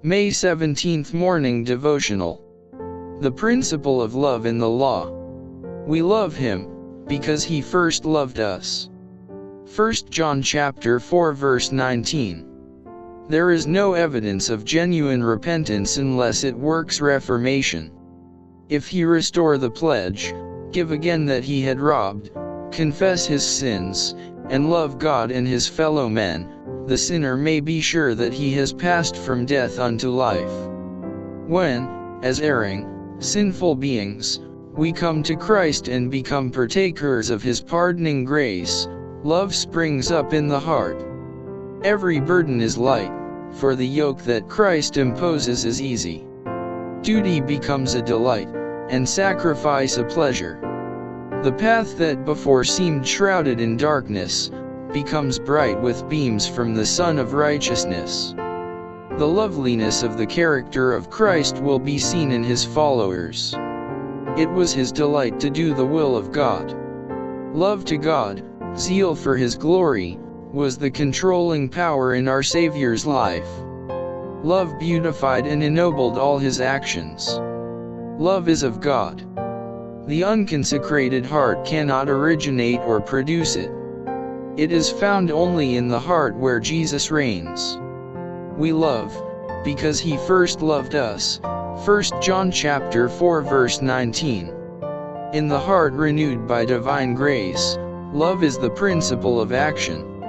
May 17th Morning Devotional. The principle of love in the law. We love Him, because He first loved us. 1 John chapter 4 verse 19. There is no evidence of genuine repentance unless it works reformation. If he restore the pledge, give again that he had robbed, confess his sins, and love God and his fellow men, the sinner may be sure that he has passed from death unto life. When, as erring, sinful beings, we come to Christ and become partakers of His pardoning grace, love springs up in the heart. Every burden is light, for the yoke that Christ imposes is easy. Duty becomes a delight, and sacrifice a pleasure. The path that before seemed shrouded in darkness, becomes bright with beams from the Sun of Righteousness. The loveliness of the character of Christ will be seen in His followers. It was His delight to do the will of God. Love to God, zeal for His glory, was the controlling power in our Saviour's life. Love beautified and ennobled all His actions. Love is of God. The unconsecrated heart cannot originate or produce it. It is found only in the heart where Jesus reigns. We love, because He first loved us. 1 John chapter 4 verse 19. In the heart renewed by divine grace, love is the principle of action.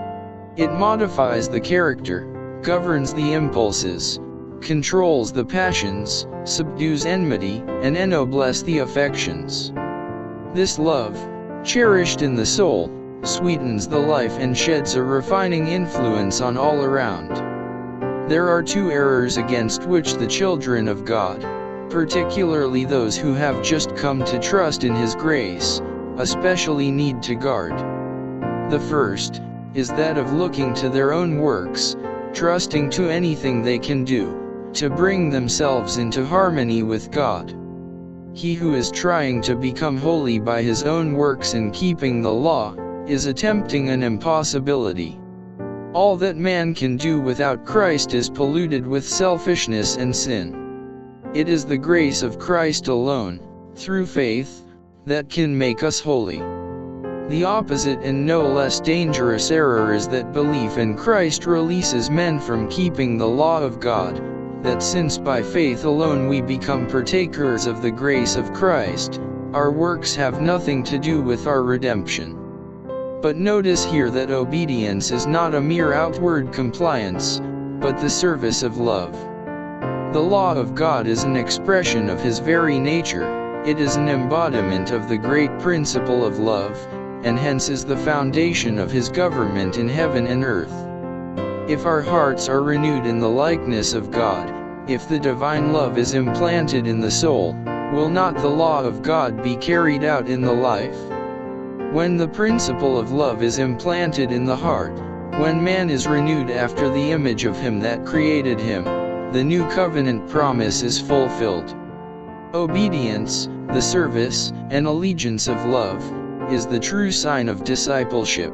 It modifies the character, governs the impulses, controls the passions, subdues enmity, and ennobles the affections. This love, cherished in the soul, sweetens the life and sheds a refining influence on all around. There are two errors against which the children of God, particularly those who have just come to trust in His grace, especially need to guard. The first is that of looking to their own works, trusting to anything they can do, to bring themselves into harmony with God. He who is trying to become holy by his own works and keeping the law, is attempting an impossibility. All that man can do without Christ is polluted with selfishness and sin. It is the grace of Christ alone, through faith, that can make us holy. The opposite and no less dangerous error is that belief in Christ releases men from keeping the law of God, that since by faith alone we become partakers of the grace of Christ, our works have nothing to do with our redemption. But notice here that obedience is not a mere outward compliance, but the service of love. The law of God is an expression of His very nature, it is an embodiment of the great principle of love, and hence is the foundation of His government in heaven and earth. If our hearts are renewed in the likeness of God, if the divine love is implanted in the soul, will not the law of God be carried out in the life? When the principle of love is implanted in the heart, when man is renewed after the image of Him that created him, the new covenant promise is fulfilled. Obedience, the service, and allegiance of love, is the true sign of discipleship.